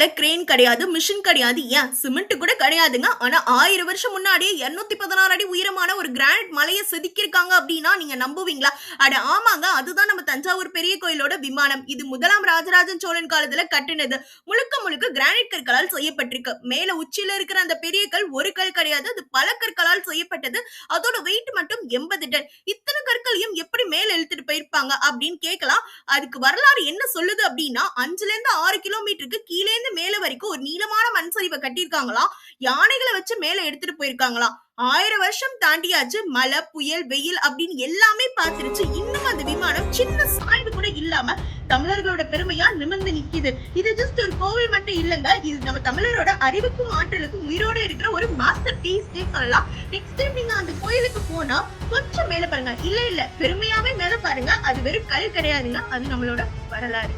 காலத்துல கிரேன் கிடையாது, மிஷின் கிடையாது, ஏன் சிமெண்ட் கூட கிடையாதுங்க. ஆனா 1000 வருஷம் முன்னாடியே 216 அடி உயரமான ஒரு கிரானைட் மலையை செதுக்கியிருக்காங்க அப்படின்னா நீங்க நம்புவீங்களா? அட ஆமாங்க, அதுதான் நம்ம தஞ்சாவூர் பெரிய கோயிலோட விமானம். இது முதலாம் ராஜராஜன் சோழன் காலத்துல கட்டினது. முழுக்க முழுக்க கிரானைட் கற்களால் செய்யப்பட்டிருக்கு. மேல உச்சியில இருக்கிற அந்த பெரிய கல் ஒரு கல் கிடையாது, அது பல கற்களால் செய்யப்பட்டது. அதோட வெயிட் மட்டும் 80 டன். இத்தனை கற்களையும் எப்படி மேல இழுத்துட்டு போயிருப்பாங்க அப்படின்னு கேட்கலாம். அதுக்கு வரலாறு என்ன சொல்லுது அப்படின்னா, 5ல இருந்து 6 கிலோமீட்டருக்கு கீழே இருந்து மேல வரைக்கும் ஒரு நீளமான மண் சரிவை கட்டியிருக்காங்களாம். யானைகளை வச்சு மேல எடுத்துட்டு போயிருக்காங்களாம். 1000 வருஷம் தாண்டியாச்சு. மழை, புயல், வெயில் அப்படின்னு எல்லாமே பார்த்துருச்சு. இன்னும் அந்த விமானம் சின்ன சாய்வு கூட இல்லாம தமிழர்களோட பெருமையா நிமிர்ந்து நிக்குது. இது ஜஸ்ட் ஒரு கோவில் மட்டும் இல்லங்க, இது நம்ம தமிழரோட அறிவுக்கும் ஆற்றலுக்கும் உயிரோட இருக்கிற ஒரு மாஸ்டர் பீஸ் சொல்லலாம். நெக்ஸ்ட் டைம் நீங்க அந்த கோயிலுக்கு போனா கொஞ்சம் மேல பாருங்க. இல்ல பெருமையாவே மேல பாருங்க. அது வெறும் கல் கிடையாதுங்க, அது நம்மளோட வரலாறு.